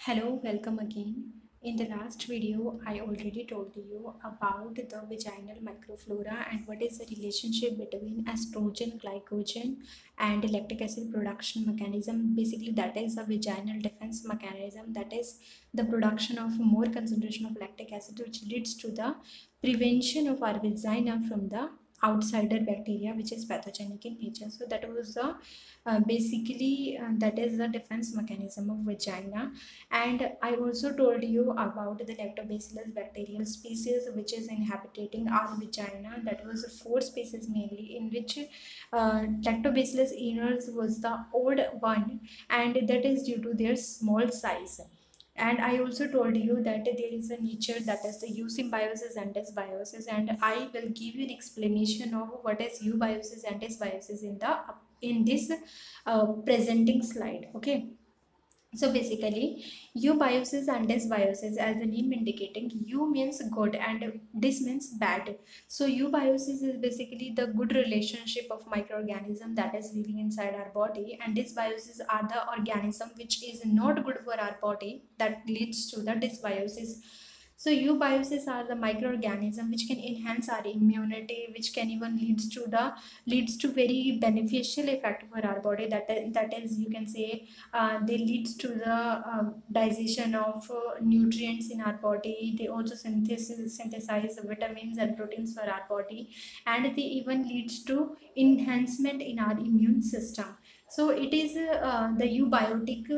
Hello, welcome again. In the last video, I already told you about the vaginal microflora and what is the relationship between estrogen, glycogen, and lactic acid production mechanism. Basically, that is a vaginal defense mechanism, that is the production of more concentration of lactic acid, which leads to the prevention of our vagina from the outsider bacteria which is pathogenic in nature. So that was the that is the defense mechanism of vagina. And I also told you about the lactobacillus bacterial species which is inhabiting our vagina. That was four species mainly, in which lactobacillus iners was the odd one, and that is due to their small size. And I also told you that there is a nature, that is the eusymbiosis and dysbiosis, and I will give you an explanation of what is eubiosis and dysbiosis in this presenting slide. Okay, so basically, eubiosis and dysbiosis, as the name indicating, eu means good and dys means bad. So eubiosis is basically the good relationship of microorganism that is living inside our body, and dysbiosis are the organism which is not good for our body, that leads to the dysbiosis. So eubiosis are the microorganism which can enhance our immunity, which can even leads to very beneficial effect for our body. That is you can say they leads to the digestion of nutrients in our body. They also synthesize vitamins and proteins for our body, and they even leads to enhancement in our immune system. So it is the eubiotic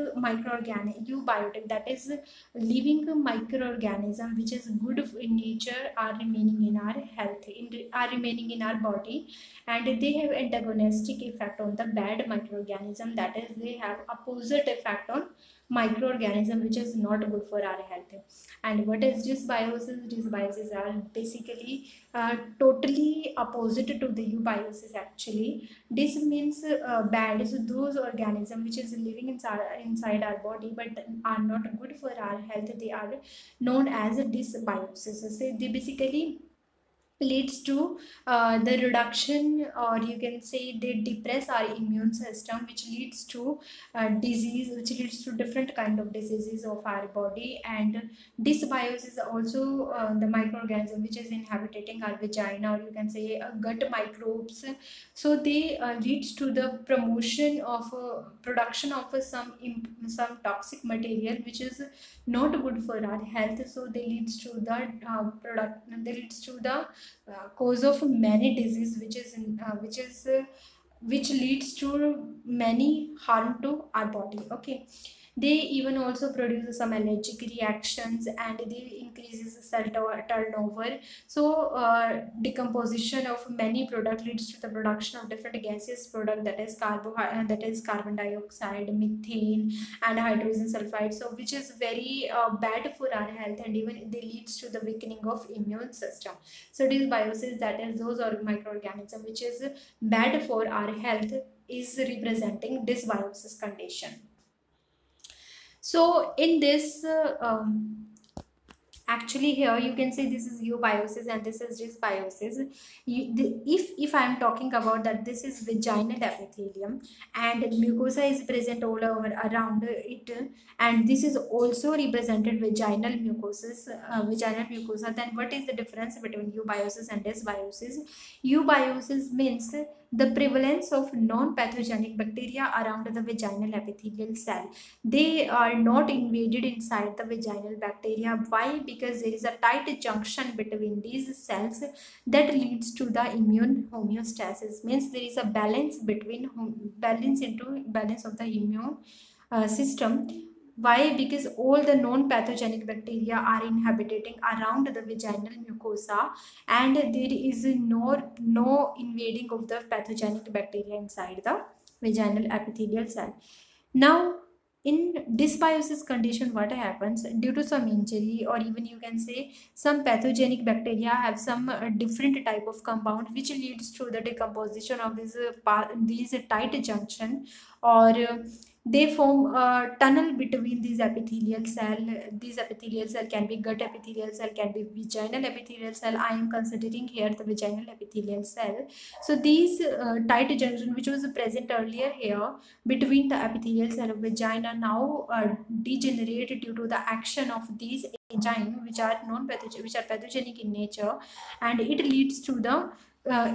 eubiotic, that is living microorganism which is good in nature, are remaining in our are remaining in our body, and they have antagonistic effect on the bad microorganism, that is they have opposite effect on microorganism which is not good for our health. And what is dysbiosis? Dysbiosis are basically totally opposite to the eubiosis. Actually, this means bad, so those organisms which is living inside our body but are not good for our health, they are known as dysbiosis. So they basically leads to the reduction, or you can say they depress our immune system, which leads to disease, which leads to different kind of diseases of our body. And dysbiosis is also the microorganism which is inhabiting our vagina, or you can say gut microbes. So they leads to the promotion of production of some toxic material which is not good for our health. So they leads to the they leads to the cause of many disease which leads to many harm to our body. Okay, they even also produce some allergic reactions, and they increases cell turnover. So decomposition of many product leads to the production of different gaseous product, that is carbon dioxide, methane, and hydrogen sulfide, so which is very bad for our health, and even they leads to the weakening of immune system. So dysbiosis, that is those are microorganism which is bad for our health, is representing dysbiosis condition. So in this actually here you can say this is eubiosis and this is dysbiosis. If I am talking about that, this is vaginal epithelium, and mucosa is present all over around it, and this is also represented vaginal mucosa. Then what is the difference between eubiosis and dysbiosis? Eubiosis means the prevalence of non-pathogenic bacteria around the vaginal epithelial cell. They are not invaded inside the vaginal bacteria. Why? Because there is a tight junction between these cells that leads to the immune homeostasis. Means there is a balance between balance of the immune system. Why? Because all the non-pathogenic bacteria are inhabiting around the vaginal mucosa, and there is no invading of the pathogenic bacteria inside the vaginal epithelial cell. Now, in dysbiosis condition, what happens due to some injury, or even you can say some pathogenic bacteria have some different type of compound which leads to the decomposition of these tight junction, or they form a tunnel between these epithelial cell. These epithelial cell can be gut epithelial cell, can be vaginal epithelial cell. I am considering here the vaginal epithelial cell. So these tight junction which was present earlier here between the epithelial cell of vagina now degenerate due to the action of these enzymes which are non-pathogenic, which are pathogenic in nature, and it leads to the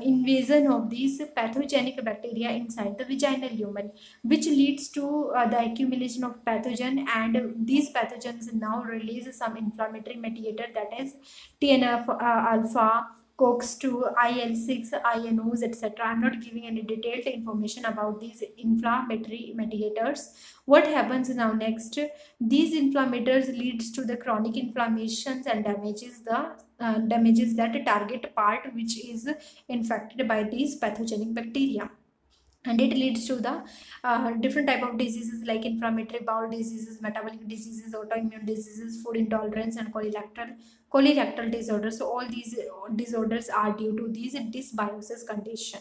invasion of these pathogenic bacteria inside the vaginal lumen, which leads to the accumulation of pathogen, and these pathogens now release some inflammatory mediator, that is TNF alpha, COX2, IL-6, INOs, etc. I'm not giving any detailed information about these inflammatory mediators. What happens now next? These inflammators leads to the chronic inflammations and damages that target part which is infected by these pathogenic bacteria, and it leads to the different type of diseases like inflammatory bowel diseases, metabolic diseases, autoimmune diseases, food intolerance, and colorectal disorders. So all these disorders are due to these dysbiosis condition.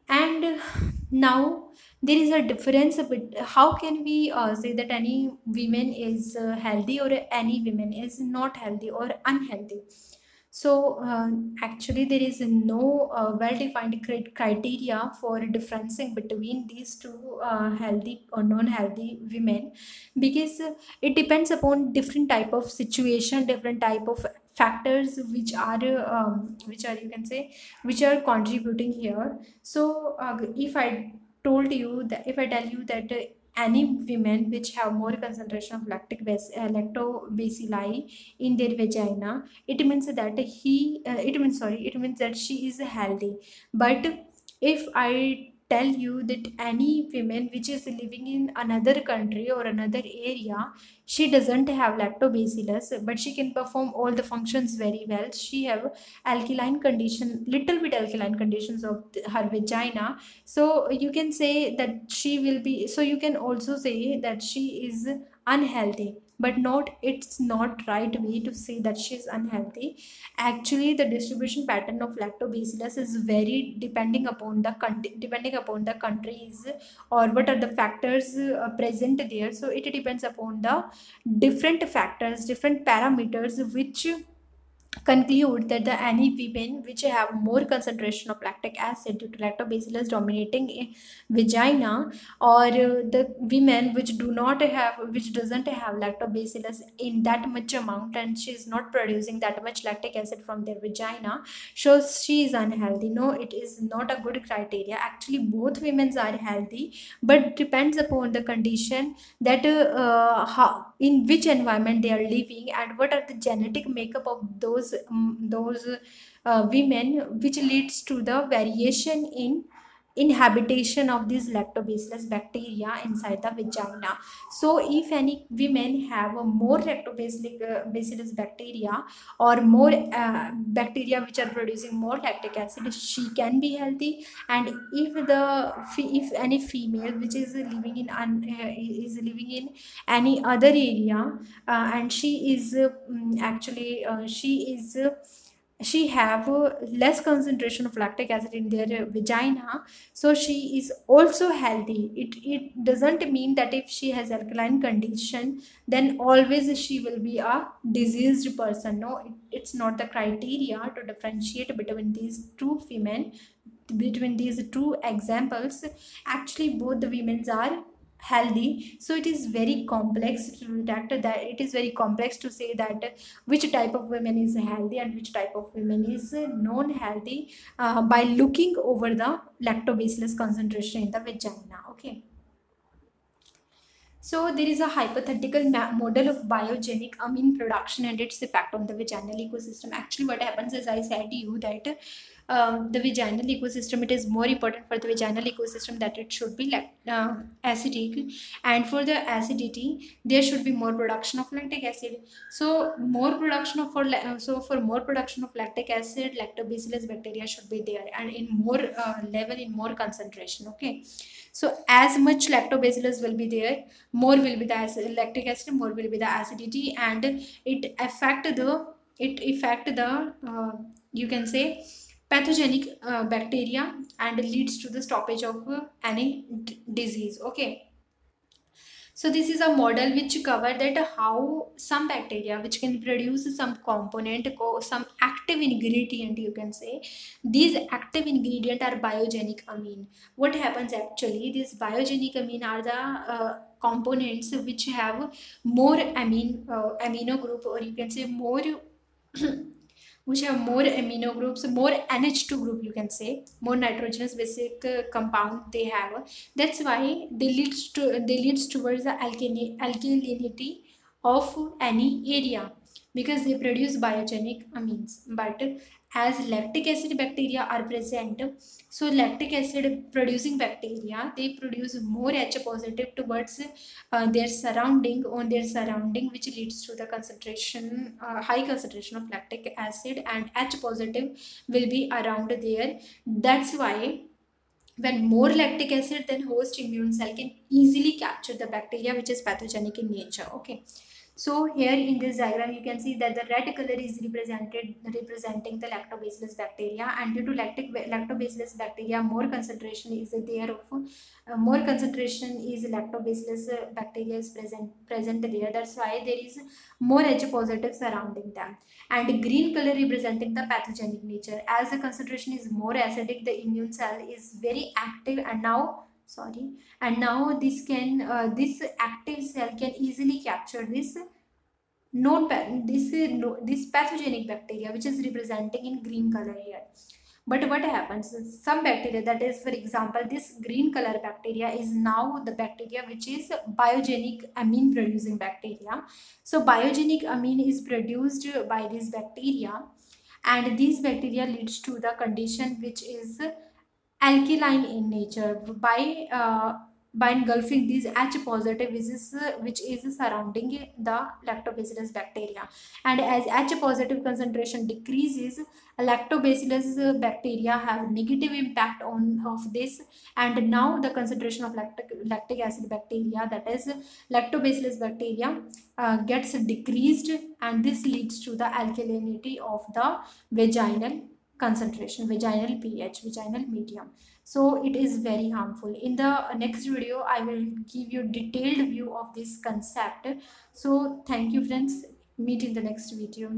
And now there is a difference a bit. How can we say that any woman is healthy or any woman is not healthy or unhealthy? So actually there is no well-defined criteria for differencing between these two healthy or non-healthy women, because it depends upon different type of situation, different type of factors which are, you can say, which are contributing here. So if I told you that, if I tell you that any women which have more concentration of lactobacilli in their vagina, it means that it means that she is healthy. But if I tell you that any women which is living in another country or another area, she doesn't have lactobacillus but she can perform all the functions very well, she have alkaline condition, little bit alkaline conditions of her vagina, so you can say that she will be, so you can also say that she is unhealthy, but not, it's not right way to say that she is unhealthy. Actually the distribution pattern of lactobacillus is very depending upon the countries, or what are the factors present there. So it depends upon the different factors, different parameters which conclude that the any women which have more concentration of lactic acid due to lactobacillus dominating a vagina, or the women which do not have, which doesn't have lactobacillus in that much amount and she is not producing that much lactic acid from their vagina, so she is unhealthy. No, it is not a good criteria. Actually both women are healthy, but depends upon the condition that how, in which environment they are living, and what are the genetic makeup of those women, which leads to the variation in inhabitation of these lactobacillus bacteria inside the vagina. So if any women have a more bacillus bacteria, or more bacteria which are producing more lactic acid, she can be healthy. And if any female which is living in is living in any other area, and she is she have less concentration of lactic acid in their vagina, so she is also healthy. It doesn't mean that if she has alkaline condition then always she will be a diseased person. No, it's not the criteria to differentiate between these two women, between these two examples. Actually both the women's are healthy, so it is very complex to that it is very complex to say that which type of women is healthy and which type of women is non-healthy by looking over the lactobacillus concentration in the vagina. Okay, so there is a hypothetical model of biogenic amine production and its effect on the vaginal ecosystem. Actually, what happens is, I said to you that the vaginal ecosystem, it is more important for the vaginal ecosystem that it should be acidic, and for the acidity there should be more production of lactic acid. So more production of for more production of lactic acid, lactobacillus bacteria should be there, and in more level, in more concentration. Okay, so as much lactobacillus will be there, more will be the lactic acid, more will be the acidity, and it affect the you can say pathogenic bacteria, and leads to the stoppage of any disease. Okay, So this is a model which cover that how some bacteria which can produce some component or some active ingredient, you can say these active ingredient are biogenic amine. What happens actually, these biogenic amine are the components which have more amino group, or you can say more which have more amino groups, more NH2 group, you can say more nitrogenous basic compound they have. That's why they leads towards the alkalinity of any area, because they produce biogenic amines. But as lactic acid bacteria are present, so lactic acid producing bacteria, they produce more H positive towards their surrounding, on their surrounding, which leads to the concentration, high concentration of lactic acid, and H positive will be around there. That's why when more lactic acid, then host immune cell can easily capture the bacteria which is pathogenic in nature. Okay, so here in this diagram you can see that the red color is representing the lactobacillus bacteria, and due to lactobacillus bacteria more concentration is there of more concentration is lactobacillus bacteria is present there. That's why there is more H positive surrounding them. And green color representing the pathogenic nature. As the concentration is more acidic, the immune cell is very active, and now this active cell can easily capture this this pathogenic bacteria which is representing in green color here. But what happens, some bacteria, that is for example this green color bacteria, is now the bacteria which is biogenic amine producing bacteria. So biogenic amine is produced by this bacteria, and these bacteria leads to the condition which is alkaline in nature by engulfing these H positive which is surrounding the lactobacillus bacteria. And as H positive concentration decreases, lactobacillus bacteria have negative impact on of this, and now the concentration of lactic acid bacteria, that is lactobacillus bacteria, gets decreased, and this leads to the alkalinity of the vaginal concentration, vaginal pH, vaginal medium. So it is very harmful. In the next video I will give you detailed view of this concept. So thank you friends, meet in the next video.